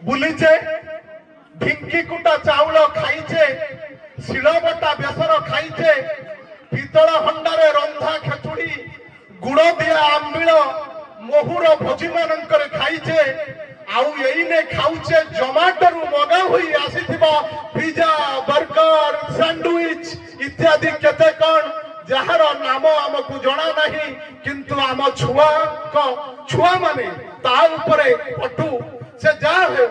बुलीचे ढिंकी कुटा चाउल खाइचे शिलबटा बेसर खाइचे पितल हंडारे रंधा खेचुड़ी गुड़ दिया आंबिल मोहुर भोजी मानकर खाइचे आउ एइने खाउचे जोमाटोरु मगा हुई आसीथिबा पिज्जा बर्गर सैंडविच इत्यादि केते कोन जहार नाम आमको जना नहीं किंतु आम छुआ माने ता उपरे पटु से जा हे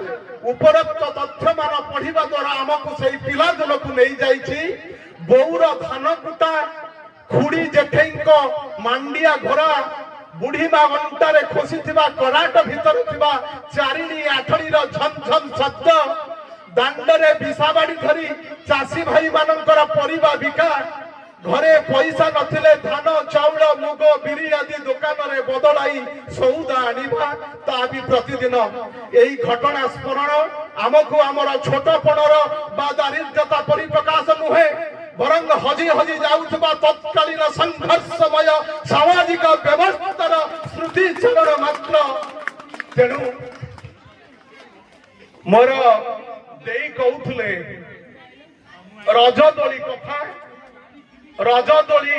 उपरोक्त तथ्य मान पढ़िबा द्वारा आमको सेई पिला दिन को नहीं जाइछि बौर धान कुटा खुड़ी जेठेइको मांडिया घोड़ा बुढ़ी मा अंटारे खोसी कराट भीतर चारिणी आठड़ी झन झन शब्द दांडरे बिसाबाड़ी धरी चाषी भाई मानकर परिबा बिका घरे पैसा नथिले धान चाउल मुग बिरी आदि दुकान रे बदलाई सौदा आनिबा ता भी प्रतिदिन एही घटना स्मरण आमको आमर छोटपणर बा दारिद्र्यता परिप्रकाश नुहे बरंग हजी हजी जाउथबा तत्कालीन संघर्षमय सामाजिक व्यवस्थार श्रुति चरण मात्र तेणु मोर देई कहउथले रजदोली कथा रजदोली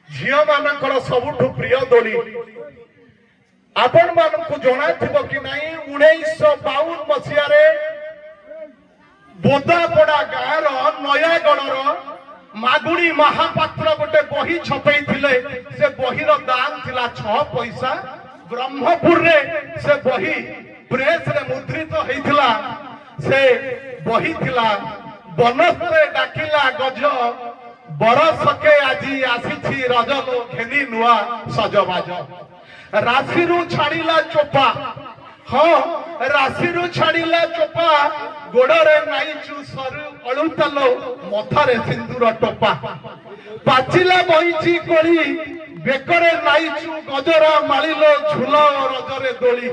झियो मानकर सबुठु प्रिय दोली आपण मानकु जणा थिबो कि नाही 1952 मसिया रे बोदापड़ा गाँव नयागढ़ मागुड़ी महापात्र गोटे बही छपई थिले से बहीर दाम थिला 6 पैसा ब्रह्मपुर रे से बही प्रेस रे मुद्रित होइथिला से बही थिला बनस्ते डाकिला गज बरसके आजी आसीछि रजलो घेनी नुआ सजबाज राशिरु छाड़िला चोपा हाँ राशिरु छाड़िला चोपा गोड़े नाइचु सर अळुतलो मथारे सिंदूर टोपा पाचिला बहिची कोली बेकरे नाइचु गजरा मालिलो झुल रजरे दोली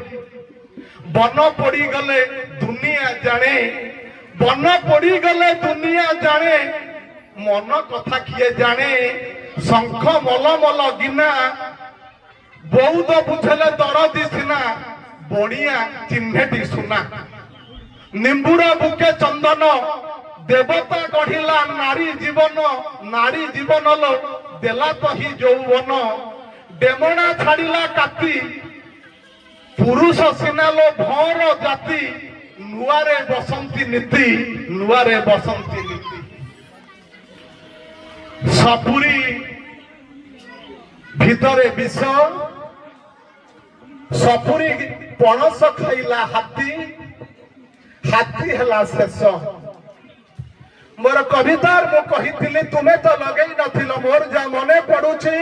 बन पड़ी गले दुनिया जाने बन पड़ी गले दुनिया जाने मन कथा किए जाने शंख मल मल गिना बौद बुझले दरदी सिना बणिया चिन्हेटी सुना निंबुरा बुके चंदन देवता गढ़िला नारी जीवन लो देला तो ही यौवन डेमणा छाड़िला काती पुरुष सिना लो भौर जाति नुआरे बसंती नीति सपुरी भितरे विष सपुरी पणस खाइला हाथी हला शेष मोर कवितार मु कही तुम्हें तो लगे नथिल मोर जा मने पड़ुछि